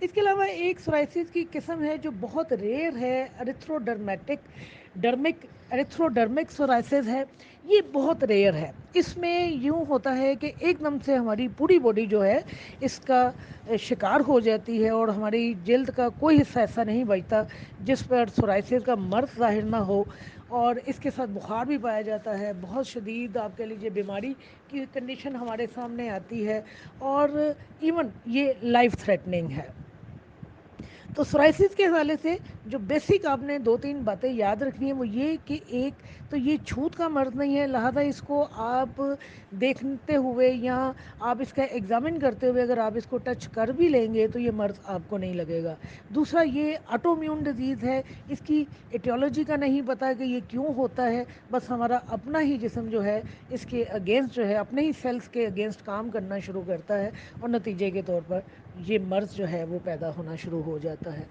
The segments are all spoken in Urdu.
اس کے علاوہ ایک سورائسس کی قسم ہے جو بہت ریئر ہے، ڈرمک ایریتھروڈرمک سورائسس ہے. یہ بہت ریئر ہے. اس میں یوں ہوتا ہے کہ ایک دم سے ہماری پوری باڈی جو ہے اس کا شکار ہو جاتی ہے اور ہماری جلد کا کوئی حصہ ایسا نہیں بچتا جس پر سورائسس کا مرض ظاہر نہ ہو، اور اس کے ساتھ بخار بھی پایا جاتا ہے. بہت شدید آپ کہہ لیجیے بیماری کی کنڈیشن ہمارے سامنے آتی ہے، اور ایون یہ لائف تھریٹننگ ہے. تو سورائسس کے حوالے سے جو بیسک آپ نے 2-3 باتیں یاد رکھنی ہیں وہ یہ کہ ایک تو یہ چھوت کا مرض نہیں ہے، لہذا اس کو آپ دیکھتے ہوئے یا آپ اس کا ایگزامن کرتے ہوئے اگر آپ اس کو ٹچ کر بھی لیں گے تو یہ مرض آپ کو نہیں لگے گا. دوسرا، یہ آٹو میون ڈیزیز ہے. اس کی ایٹیولوجی کا نہیں پتہ کہ یہ کیوں ہوتا ہے، بس ہمارا اپنا ہی جسم جو ہے اس کے اگینسٹ جو ہے اپنے ہی سیلز کے اگینسٹ کام کرنا شروع کرتا ہے، اور نتیجے کے طور پر یہ مرض جو ہے وہ پیدا ہونا شروع ہو جاتا ہے.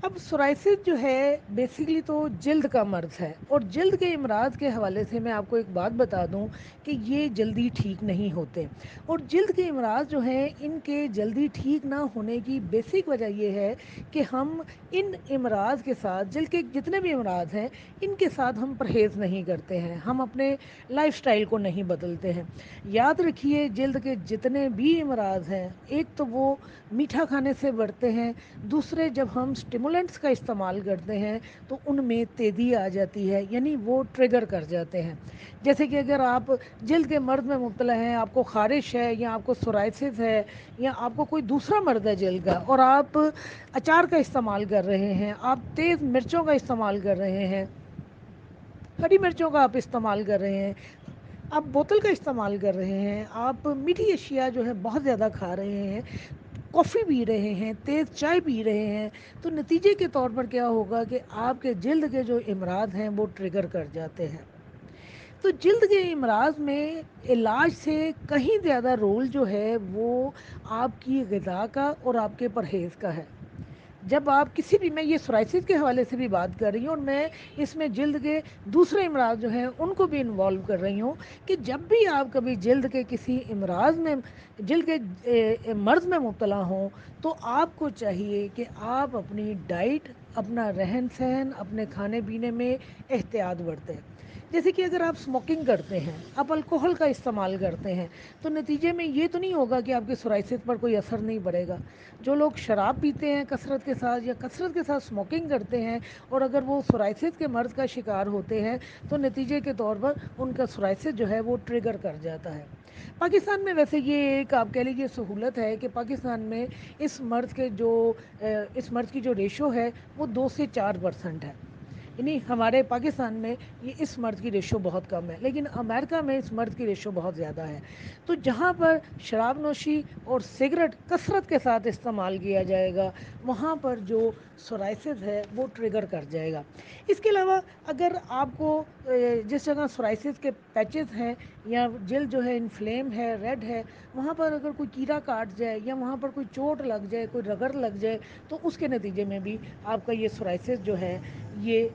اب سورائسس جو ہے بیسیکلی تو جلد کا مرض ہے، اور جلد کے امراض کے حوالے سے میں آپ کو ایک بات بتا دوں کہ یہ جلدی ٹھیک نہیں ہوتے. اور جلد کے امراض جو ہیں ان کے جلدی ٹھیک نہ ہونے کی بیسک وجہ یہ ہے کہ ہم ان امراض کے ساتھ، جلد کے جتنے بھی امراض ہیں ان کے ساتھ ہم پرہیز نہیں کرتے ہیں، ہم اپنے لائف سٹائل کو نہیں بدلتے ہیں. یاد رکھیے جلد کے جتنے بھی امراض ہیں ایک تو وہ میٹھا کھانے سے بڑھتے ہیں، دوسرے جب ہم سٹیمولنٹس کا استعمال کرتے ہیں تو ان میں تیزی آ جاتی ہے، یعنی وہ ٹریگر کر جاتے ہیں. جیسے کہ اگر آپ جلد کے مرض میں مبتلا ہیں، آپ کو خارش ہے یا آپ کو سورائسس ہے یا آپ کو کوئی دوسرا مرض ہے جلد کا، اور آپ اچار کا استعمال کر رہے ہیں، آپ تیز مرچوں کا استعمال کر رہے ہیں، ہری مرچوں کا آپ استعمال کر رہے ہیں، آپ بوتل کا استعمال کر رہے ہیں، آپ میٹھی اشیاء جو ہے بہت زیادہ کھا رہے ہیں، کافی پی رہے ہیں، تیز چائے پی رہے ہیں، تو نتیجے کے طور پر کیا ہوگا کہ آپ کے جلد کے جو امراض ہیں وہ ٹریگر کر جاتے ہیں. تو جلد کے امراض میں علاج سے کہیں زیادہ رول جو ہے وہ آپ کی غذا کا اور آپ کے پرہیز کا ہے. جب آپ کسی بھی، میں یہ سورائسس کے حوالے سے بھی بات کر رہی ہوں، اور میں اس میں جلد کے دوسرے امراض جو ہیں ان کو بھی انوالو کر رہی ہوں، کہ جب بھی آپ کبھی جلد کے کسی امراض میں، جلد کے مرض میں مبتلا ہوں، تو آپ کو چاہیے کہ آپ اپنی ڈائٹ، اپنا رہن سہن، اپنے کھانے پینے میں احتیاط برتیں. جیسے کہ اگر آپ اسموکنگ کرتے ہیں، آپ الکوہل کا استعمال کرتے ہیں، تو نتیجے میں یہ تو نہیں ہوگا کہ آپ کے سورائسس پر کوئی اثر نہیں پڑے گا. جو لوگ شراب پیتے ہیں کثرت کے ساتھ یا کثرت کے ساتھ اسموکنگ کرتے ہیں، اور اگر وہ سورائسس کے مرض کا شکار ہوتے ہیں تو نتیجے کے طور پر ان کا سورائسس جو ہے وہ ٹریگر کر جاتا ہے. پاکستان میں ویسے یہ ایک آپ کہہ لیجیے سہولت ہے کہ پاکستان میں اس مرض کی جو ریشو ہے وہ 2 سے 4% ہے. یعنی ہمارے پاکستان میں یہ اس مرض کی ریشو بہت کم ہے، لیکن امریکہ میں اس مرض کی ریشو بہت زیادہ ہے. تو جہاں پر شراب نوشی اور سگریٹ کثرت کے ساتھ استعمال کیا جائے گا، وہاں پر جو سورائسس ہے وہ ٹریگر کر جائے گا. اس کے علاوہ اگر آپ کو جس جگہ سورائسس کے پیچز ہیں یا جلد جو ہے انفلیم ہے، ریڈ ہے، وہاں پر اگر کوئی کیڑا کاٹ جائے یا وہاں پر کوئی چوٹ لگ جائے، کوئی رگڑ لگ جائے، تو اس کے نتیجے میں بھی آپ کا یہ سورائسس جو ہے یہ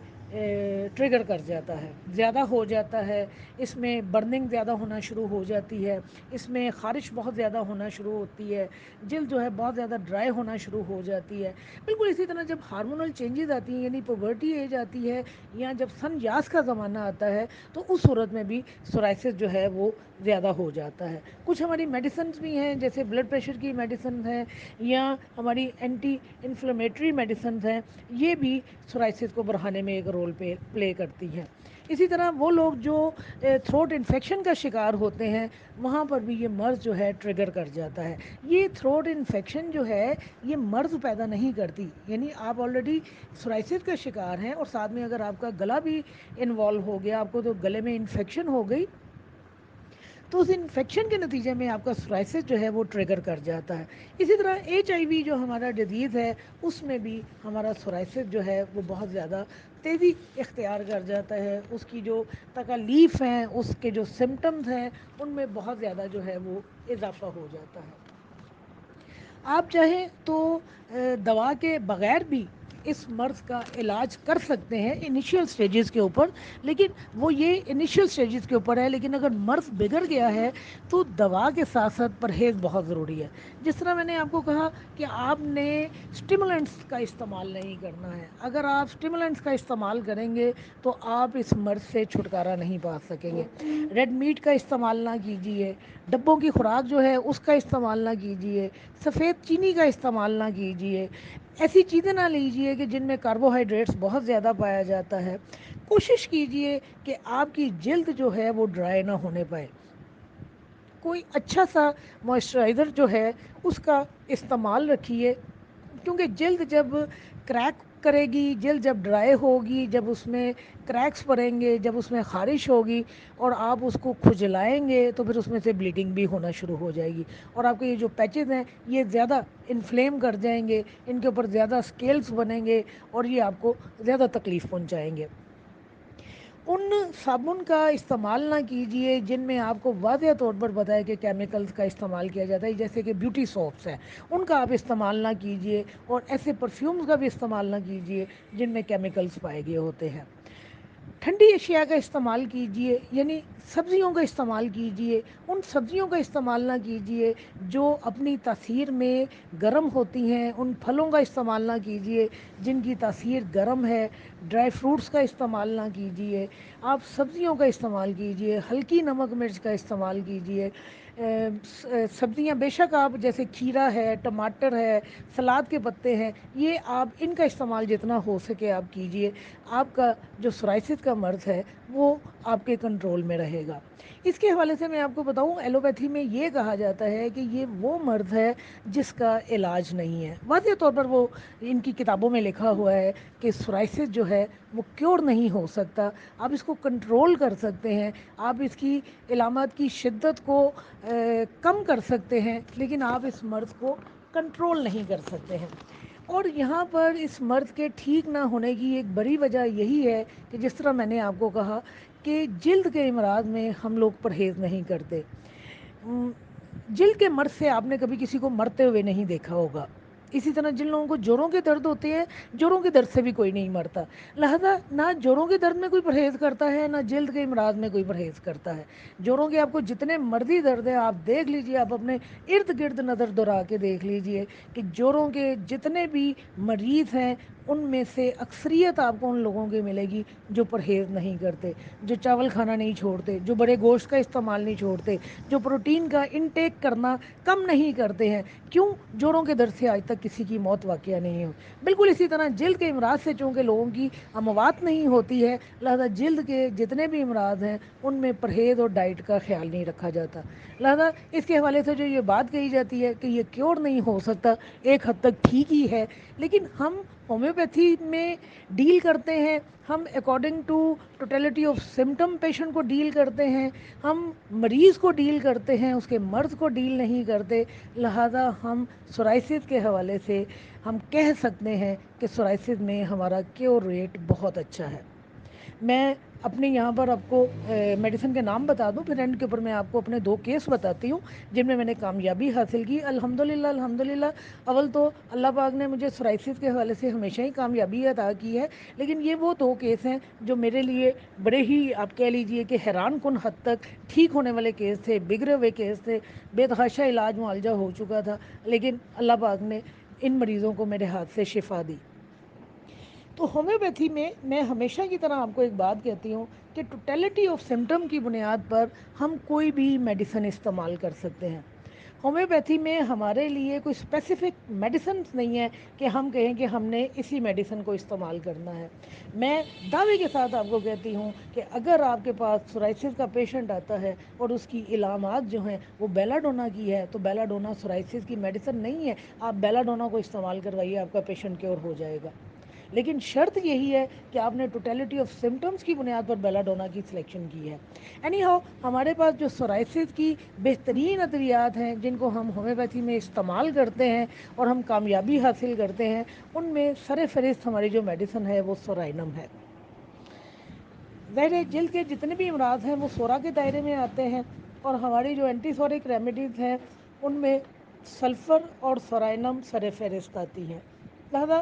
ٹریگر کر جاتا ہے، زیادہ ہو جاتا ہے. اس میں برننگ زیادہ ہونا شروع ہو جاتی ہے، اس میں خارش بہت زیادہ ہونا شروع ہوتی ہے، جلد جو ہے بہت زیادہ ڈرائی ہونا شروع ہو جاتی ہے. بالکل اسی طرح جب ہارمونل چینجز آتی ہیں، یعنی پوبرٹی ایج آتی ہے یا جب سن یاس کا زمانہ آتا ہے، تو اس صورت میں بھی سورائسس جو ہے وہ زیادہ ہو جاتا ہے. کچھ ہماری میڈیسنز بھی ہیں، جیسے بلڈ پریشر کی میڈیسنز ہیں یا ہماری اینٹی انفلیمیٹری میڈیسنز ہیں، یہ بھی سورائسس کو بڑھانے میں ایک رول پلے کرتی ہیں. اسی طرح وہ لوگ جو تھروٹ انفیکشن کا شکار ہوتے ہیں، وہاں پر بھی یہ مرض جو ہے ٹریگر کر جاتا ہے. یہ تھروٹ انفیکشن جو ہے یہ مرض پیدا نہیں کرتی، یعنی آپ آلریڈی سورائسس کا شکار ہیں اور ساتھ میں اگر آپ کا گلا بھی انوالو ہو گیا، آپ کو تو گلے میں انفیکشن ہو گئی، تو اس انفیکشن کے نتیجے میں آپ کا سورائسس جو ہے وہ ٹریگر کر جاتا ہے. اسی طرح HIV جو ہمارا ڈیزیز ہے، اس میں بھی ہمارا سورائسس جو ہے وہ بہت زیادہ تیزی اختیار کر جاتا ہے. اس کی جو تکالیف ہیں، اس کے جو سمٹمز ہیں، ان میں بہت زیادہ جو ہے وہ اضافہ ہو جاتا ہے. آپ چاہیں تو دوا کے بغیر بھی اس مرض کا علاج کر سکتے ہیں انیشیل سٹیجز کے اوپر، لیکن وہ یہ انیشیل سٹیجز کے اوپر ہے، لیکن اگر مرض بگڑ گیا ہے تو دوا کے ساتھ ساتھ پرہیز بہت ضروری ہے۔ جس طرح میں نے آپ کو کہا کہ آپ نے اسٹیمولنٹس کا استعمال نہیں کرنا ہے، اگر آپ اسٹیمولنٹس کا استعمال کریں گے تو آپ اس مرض سے چھٹکارا نہیں پا سکیں گے۔ ریڈ میٹ کا استعمال نہ کیجیے، ڈبوں کی خوراک جو ہے اس کا استعمال نہ کیجیے، سفید چینی کا استعمال نہ کیجیے، ایسی چیزیں نہ لیجیے کہ جن میں کاربوہائیڈریٹس بہت زیادہ پایا جاتا ہے۔ کوشش کیجیے کہ آپ کی جلد جو ہے وہ ڈرائی نہ ہونے پائے۔ کوئی اچھا سا موئسچرائزر جو ہے اس کا استعمال رکھیے، کیونکہ جلد جب کریک کرے گی، جلد جب ڈرائی ہوگی، جب اس میں کریکس پڑیں گے، جب اس میں خارش ہوگی اور آپ اس کو کھجلائیں گے تو پھر اس میں سے بلیڈنگ بھی ہونا شروع ہو جائے گی، اور آپ کے یہ جو پیچز ہیں یہ زیادہ انفلیم کر جائیں گے، ان کے اوپر زیادہ سکیلز بنیں گے اور یہ آپ کو زیادہ تکلیف پہنچائیں گے۔ ان صابن کا استعمال نہ کیجیے جن میں آپ کو واضح طور پر پتہ ہے کہ کیمیکلز کا استعمال کیا جاتا ہے، جیسے کہ بیوٹی سوپس ہیں، ان کا آپ استعمال نہ کیجیے، اور ایسے پرفیومز کا بھی استعمال نہ کیجیے جن میں کیمیکلز پائے گئے ہوتے ہیں۔ ٹھنڈی اشیاء کا استعمال کیجیے، یعنی سبزیوں کا استعمال کیجیے، ان سبزیوں کا استعمال نہ کیجیے جو اپنی تاثیر میں گرم ہوتی ہیں، ان پھلوں کا استعمال نہ کیجیے جن کی تاثیر گرم ہے، ڈرائی فروٹس کا استعمال نہ کیجیے، آپ سبزیوں کا استعمال کیجیے، ہلکی نمک مرچ کا استعمال کیجیے۔ سبزیاں بے شک آپ جیسے کھیرا ہے، ٹماٹر ہے، سلاد کے پتے ہیں، یہ آپ ان کا استعمال جتنا ہو سکے آپ کیجیے، آپ کا جو سورائسس کا مرض ہے وہ آپ کے کنٹرول میں رہے گا۔ اس کے حوالے سے میں آپ کو بتاؤں، ایلوپیتھی میں یہ کہا جاتا ہے کہ یہ وہ مرض ہے جس کا علاج نہیں ہے۔ واضح طور پر وہ ان کی کتابوں میں لکھا ہوا ہے کہ سورائسس جو ہے وہ کیور نہیں ہو سکتا، آپ اس کو کنٹرول کر سکتے ہیں، آپ اس کی علامات کی شدت کو کم کر سکتے ہیں، لیکن آپ اس مرض کو کنٹرول نہیں کر سکتے ہیں۔ اور یہاں پر اس مرض کے ٹھیک نہ ہونے کی ایک بڑی وجہ یہی ہے کہ جس طرح میں نے آپ کو کہا کہ جلد کے امراض میں ہم لوگ پرہیز نہیں کرتے۔ جلد کے مرض سے آپ نے کبھی کسی کو مرتے ہوئے نہیں دیکھا ہوگا، اسی طرح جن لوگوں کو جوڑوں کے درد ہوتے ہیں، جوڑوں کے درد سے بھی کوئی نہیں مرتا، لہذا نہ جوڑوں کے درد میں کوئی پرہیز کرتا ہے، نہ جلد کے امراض میں کوئی پرہیز کرتا ہے۔ جوڑوں کے آپ کو جتنے مرضی درد ہیں آپ دیکھ لیجئے، آپ اپنے ارد گرد نظر دورا کے دیکھ لیجئے کہ جوڑوں کے جتنے بھی مریض ہیں ان میں سے اکثریت آپ کو ان لوگوں کی ملے گی جو پرہیز نہیں کرتے، جو چاول کھانا نہیں چھوڑتے، جو بڑے گوشت کا استعمال نہیں چھوڑتے، جو پروٹین کا انٹیک کرنا کم نہیں کرتے ہیں۔ کیوں؟ جوڑوں کے درد سے آج تک کسی کی موت واقعہ نہیں ہوئی۔ بالکل اسی طرح جلد کے امراض سے چونکہ لوگوں کی اموات نہیں ہوتی ہے، لہذا جلد کے جتنے بھی امراض ہیں ان میں پرہیز اور ڈائٹ کا خیال نہیں رکھا جاتا۔ لہذا اس کے حوالے سے جو یہ بات کہی جاتی ہے کہ یہ کیور نہیں ہو سکتا، ایک حد تک ٹھیک ہی ہے، لیکن ہم ہومیوپیتھی میں ڈیل کرتے ہیں، ہم according to totality of symptom patient کو ڈیل کرتے ہیں، ہم مریض کو ڈیل کرتے ہیں، اس کے مرض کو ڈیل نہیں کرتے۔ لہذا ہم سورائسس کے حوالے سے ہم کہہ سکتے ہیں کہ سورائسس میں ہمارا کیور ریٹ بہت اچھا ہے۔ میں اپنے یہاں پر آپ کو میڈیسن کے نام بتا دوں، پھر اینڈ کے اوپر میں آپ کو اپنے 2 کیس بتاتی ہوں جن میں نے کامیابی حاصل کی، الحمدللہ الحمدللہ۔ اول تو اللہ پاک نے مجھے سورائسس کے حوالے سے ہمیشہ ہی کامیابی عطا کی ہے، لیکن یہ وہ 2 کیس ہیں جو میرے لیے بڑے ہی آپ کہہ لیجئے کہ حیران کن حد تک ٹھیک ہونے والے کیس تھے، بگڑے ہوئے کیس تھے، بے تحاشا علاج معالجہ ہو چکا تھا، لیکن اللہ پاک نے ان مریضوں کو میرے ہاتھ سے شفا دی۔ تو ہومیوپیتھی میں ہمیشہ کی طرح آپ کو ایک بات کہتی ہوں کہ ٹوٹیلٹی آف سمٹم کی بنیاد پر ہم کوئی بھی میڈیسن استعمال کر سکتے ہیں۔ ہومیوپیتھی میں ہمارے لیے کوئی اسپیسیفک میڈیسنس نہیں ہے کہ ہم کہیں کہ ہم نے اسی میڈیسن کو استعمال کرنا ہے۔ میں دعوے کے ساتھ آپ کو کہتی ہوں کہ اگر آپ کے پاس سورائسس کا پیشنٹ آتا ہے اور اس کی علامات جو ہیں وہ بیلا ڈونا کی ہے تو بیلا ڈونا سورائسس کی میڈیسن نہیں ہے، آپ بیلا ڈونا کو استعمال کروائیے، آپ کا پیشنٹ کیور ہو جائے گا، لیکن شرط یہی ہے کہ آپ نے ٹوٹیلٹی آف سمٹمز کی بنیاد پر بیلا ڈونا کی سلیکشن کی ہے۔ اینی ہاؤ، ہمارے پاس جو سورائسس کی بہترین ادویات ہیں جن کو ہم ہومیوپیتھی میں استعمال کرتے ہیں اور ہم کامیابی حاصل کرتے ہیں، ان میں سر فہرست ہماری جو میڈیسن ہے وہ سورائنم ہے۔ ظاہر جلد کے جتنے بھی امراض ہیں وہ سورا کے دائرے میں آتے ہیں، اور ہماری جو اینٹی سورک ریمیڈیز ہیں ان میں سلفر اور سورائنم سر فہرست آتی ہیں۔ لہذا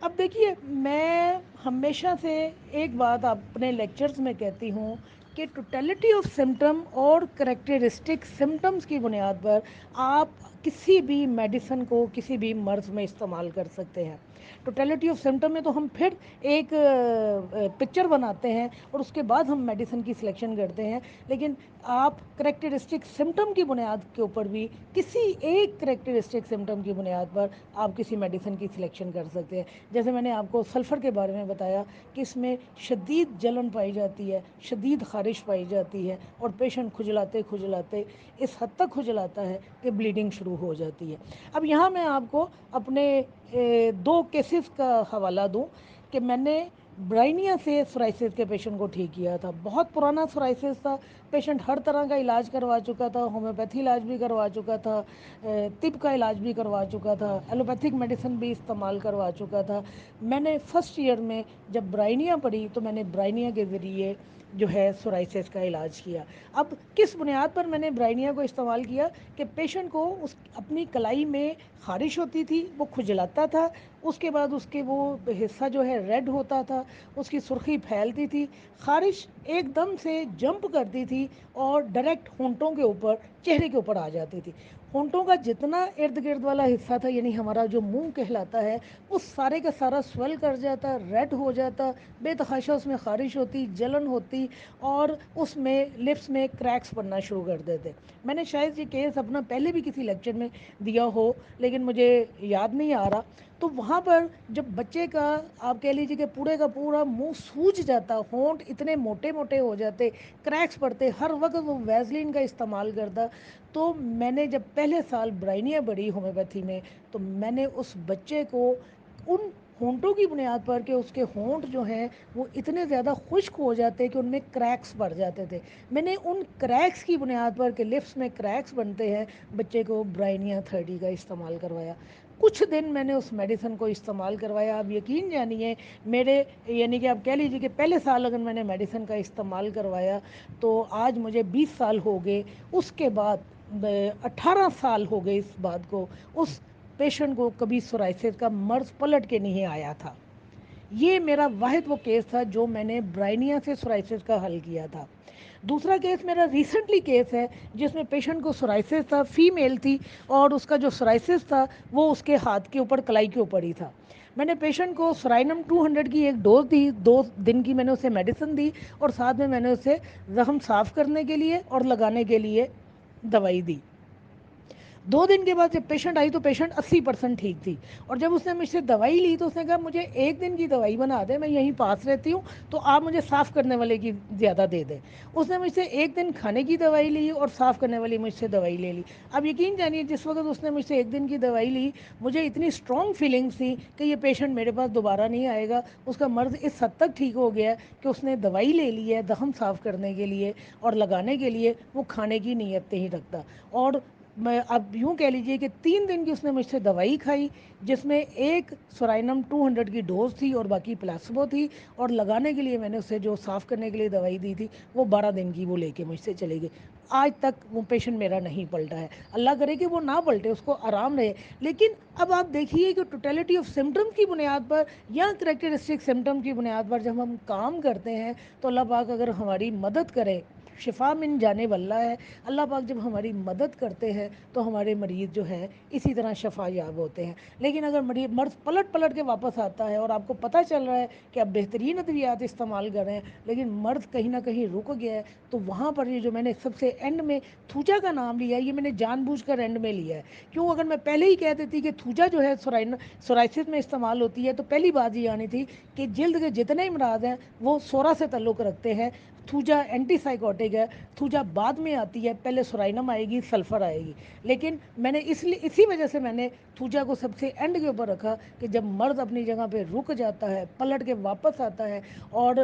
اب دیکھیے، میں ہمیشہ سے ایک بات اپنے لیکچرز میں کہتی ہوں کہ ٹوٹیلٹی آف سمٹم اور کریکٹرسٹک سمٹمز کی بنیاد پر آپ کسی بھی میڈیسن کو کسی بھی مرض میں استعمال کر سکتے ہیں. ٹوٹیلٹی آف سمٹم میں تو ہم پھر ایک پکچر بناتے ہیں اور اس کے بعد ہم میڈیسن کی سلیکشن کرتے ہیں، لیکن آپ کریکٹرسٹک سمٹم کی بنیاد کے اوپر بھی کسی ایک کریکٹرسٹک سمٹم کی بنیاد پر آپ کسی میڈیسن کی سلیکشن کر سکتے ہیں. جیسے میں نے آپ کو سلفر کے بارے میں بتایا کہ اس میں شدید جلن پائی جاتی ہے، شدید خارش پائی جاتی ہے، اور پیشنٹ کھجلاتے کھجلاتے اس حد تک کھجلاتا ہے کہ بلیڈنگ شروع ہو جاتی ہے. اب یہاں میں آپ کو اپنے 2 کیسز کا حوالہ دوں کہ میں نے برائنیا سے سورائسس کے پیشنٹ کو ٹھیک کیا تھا. بہت پرانا سورائسس تھا، پیشنٹ ہر طرح کا علاج کروا چکا تھا، ہومیوپیتھی علاج بھی کروا چکا تھا، طب کا علاج بھی کروا چکا تھا، ایلوپیتھک میڈیسن بھی استعمال کروا چکا تھا. میں نے فرسٹ ایئر میں جب برائنیا پڑھی تو میں نے برائنیا کے ذریعے جو ہے سورائسس کا علاج کیا. اب کس بنیاد پر میں نے برائنیا کو استعمال کیا کہ پیشنٹ کو اپنی کلائی میں خارش ہوتی تھی، وہ کھجلاتا تھا، اس کے بعد اس کے وہ حصہ جو ہے ریڈ ہوتا تھا، اس کی سرخی پھیلتی تھی، خارش ایک دم سے جمپ کرتی تھی اور ڈائریکٹ ہونٹوں کے اوپر، چہرے کے اوپر آ جاتی تھی. ہونٹوں کا جتنا ارد گرد والا حصہ تھا، یعنی ہمارا جو منہ کہلاتا ہے، وہ سارے کا سارا سویل کر جاتا، ریڈ ہو جاتا، بے تحاشا اس میں خارش ہوتی، جلن ہوتی، اور اس میں لپس میں کریکس پڑنا شروع کر دیتے. میں نے شاید یہ کیس اپنا پہلے بھی کسی لیکچر میں دیا ہو، لیکن مجھے یاد نہیں آ رہا. تو وہاں پر جب بچے کا آپ کہہ لیجیے کہ پورے کا پورا منہ سوج جاتا، ہونٹ اتنے موٹے موٹے ہو جاتے، کریکس پڑتے، ہر وقت وہ ویزلین کا استعمال کرتا. تو میں نے جب پہلے سال برائنیا پڑھی ہومیوپیتھی میں، تو میں نے اس بچے کو ان ہونٹوں کی بنیاد پر کہ اس کے ہونٹ جو ہیں وہ اتنے زیادہ خشک ہو جاتے کہ ان میں کریکس پڑ جاتے تھے، میں نے ان کریکس کی بنیاد پر کہ لپس میں کریکس بنتے ہیں، بچے کو برائنیا 30 کا استعمال کروایا. کچھ دن میں نے اس میڈیسن کو استعمال کروایا. آپ یقین جانیے، میرے یعنی کہ آپ کہہ لیجیے کہ پہلے سال اگر میں نے میڈیسن کا استعمال کروایا تو آج مجھے 20 سال ہو گئے. اس کے بعد 18 سال ہو گئے اس بات کو، اس پیشنٹ کو کبھی سورائسس کا مرض پلٹ کے نہیں آیا تھا. یہ میرا واحد وہ کیس تھا جو میں نے برائنیا سے سورائسس کا حل کیا تھا. دوسرا کیس میرا ریسنٹلی کیس ہے جس میں پیشنٹ کو سورائسس تھا، فیمیل تھی، اور اس کا جو سورائسس تھا وہ اس کے ہاتھ کے اوپر، کلائی کے اوپر ہی تھا. میں نے پیشنٹ کو سرائنم 200 کی ایک ڈوز دی، 2 دن کی میں نے اسے میڈیسن دی، اور ساتھ میں نے اسے زخم صاف کرنے کے لیے اور لگانے کے لیے دوائی دی. 2 دن کے بعد جب پیشنٹ آئی تو پیشنٹ 80% ٹھیک تھی، اور جب اس نے مجھ سے دوائی لی تو اس نے کہا مجھے 1 دن کی دوائی بنا دے، میں یہیں پاس رہتی ہوں، تو آپ مجھے صاف کرنے والے کی زیادہ دے دیں. اس نے مجھ سے 1 دن کھانے کی دوائی لی اور صاف کرنے والی مجھ سے دوائی لے لی. اب یقین جانیے، جس وقت اس نے مجھ سے 1 دن کی دوائی لی، مجھے اتنی اسٹرانگ فیلنگس تھی کہ یہ پیشنٹ میرے پاس دوبارہ نہیں آئے گا. اس کا مرض اس حد تک ٹھیک ہو گیا کہ اس نے دوائی لے لی ہے زخم صاف کرنے کے لیے اور لگانے کے لیے، وہ کھانے کی نیت نہیں رکھتا. اور میں اب یوں کہہ لیجئے کہ 3 دن کی اس نے مجھ سے دوائی کھائی، جس میں ایک سورائنم 200 کی ڈوز تھی اور باقی پلاسبو تھی، اور لگانے کے لیے میں نے اسے جو صاف کرنے کے لیے دوائی دی تھی وہ 12 دن کی وہ لے کے مجھ سے چلے گئے. آج تک وہ پیشنٹ میرا نہیں پلٹا ہے. اللہ کرے کہ وہ نہ پلٹے، اس کو آرام رہے. لیکن اب آپ دیکھیے کہ ٹوٹیلٹی آف سمٹم کی بنیاد پر یا کریکٹرسٹک سمٹم کی بنیاد پر جب ہم کام کرتے ہیں تو اللہ پاک اگر ہماری مدد کرے، شفا من جانب اللہ ہے، اللہ پاک جب ہماری مدد کرتے ہیں تو ہمارے مریض جو ہے اسی طرح شفا یاب ہوتے ہیں. لیکن اگر مرض پلٹ پلٹ کے واپس آتا ہے اور آپ کو پتہ چل رہا ہے کہ آپ بہترین ادویات استعمال کر رہے ہیں لیکن مرض کہیں نہ کہیں رک گیا ہے، تو وہاں پر یہ جو میں نے سب سے اینڈ میں تھوجا کا نام لیا ہے، یہ میں نے جان بوجھ کر اینڈ میں لیا ہے. کیوں؟ اگر میں پہلے ہی کہہ دیتی کہ تھوجا جو ہے سورائسس میں استعمال ہوتی ہے تو پہلی بات یہ آنی تھی کہ جلد کے جتنے امراض ہیں وہ سورا سے تعلق رکھتے ہیں. تھوجا اینٹی سائیکوٹک ہے، تھوجا بعد میں آتی ہے، پہلے سورائنم آئے گی، سلفر آئے گی. لیکن میں نے اسی وجہ سے میں نے تھوجا کو سب سے اینڈ کے اوپر رکھا کہ جب مرض اپنی جگہ پہ رک جاتا ہے، پلٹ کے واپس آتا ہے، اور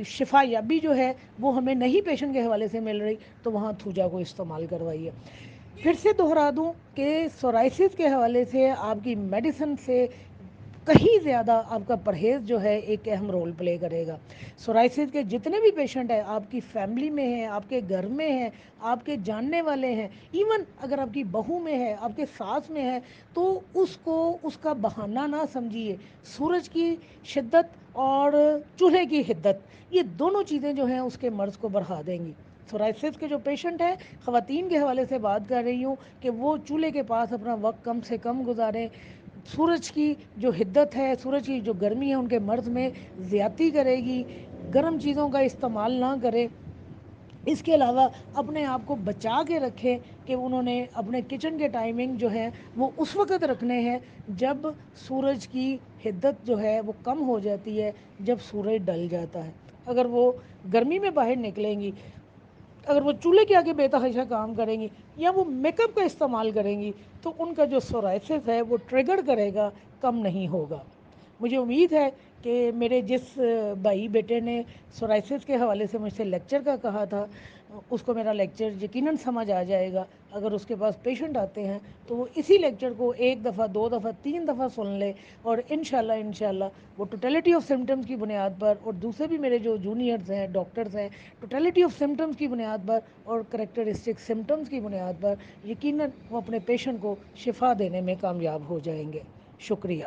شفا یابی جو ہے وہ ہمیں نہیں پیشنٹ کے حوالے سے مل رہی، تو وہاں تھوجا کو استعمال کروائیے. پھر سے دہرا دوں کہ سورائسس کے حوالے سے آپ کی میڈیسن سے کہیں زیادہ آپ کا پرہیز جو ہے ایک اہم رول پلے کرے گا۔ سورائسس کے جتنے بھی پیشنٹ ہیں آپ کی فیملی میں ہیں، آپ کے گھر میں ہیں، آپ کے جاننے والے ہیں، ایون اگر آپ کی بہو میں ہے، آپ کے ساس میں ہے، تو اس کو اس کا بہانہ نہ سمجھیے۔ سورج کی شدت اور چولہے کی حدت، یہ دونوں چیزیں جو ہیں اس کے مرض کو بڑھا دیں گی۔ سورائسس کے جو پیشنٹ ہیں، خواتین کے حوالے سے بات کر رہی ہوں کہ وہ چولہے کے پاس اپنا وقت کم سے کم گزاریں۔ سورج کی جو حدت ہے، سورج کی جو گرمی ہے، ان کے مرض میں زیادتی کرے گی۔ گرم چیزوں کا استعمال نہ کریں۔ اس کے علاوہ اپنے آپ کو بچا کے رکھیں کہ انہوں نے اپنے کچن کے ٹائمنگ جو ہے وہ اس وقت رکھنے ہیں جب سورج کی حدت جو ہے وہ کم ہو جاتی ہے، جب سورج ڈل جاتا ہے۔ اگر وہ گرمی میں باہر نکلیں گی، اگر وہ چولہے کے آگے بے تحاشا کام کریں گی یا وہ میک اپ کا استعمال کریں گی، تو ان کا جو سورائسس ہے وہ ٹریگر کرے گا، کم نہیں ہوگا۔ مجھے امید ہے کہ میرے جس بھائی بیٹے نے سورائسس کے حوالے سے مجھ سے لیکچر کا کہا تھا، اس کو میرا لیکچر یقیناً سمجھ آ جائے گا۔ اگر اس کے پاس پیشنٹ آتے ہیں تو وہ اسی لیکچر کو 1 دفعہ 2 دفعہ 3 دفعہ سن لے، اور انشاءاللہ وہ ٹوٹیلٹی آف سمٹمز کی بنیاد پر، اور دوسرے بھی میرے جو جونیئرز ہیں، ڈاکٹرز ہیں، ٹوٹیلٹی آف سمٹمز کی بنیاد پر اور کریکٹرسٹک سمٹمز کی بنیاد پر یقیناً وہ اپنے پیشنٹ کو شفا دینے میں کامیاب ہو جائیں گے۔ شکریہ۔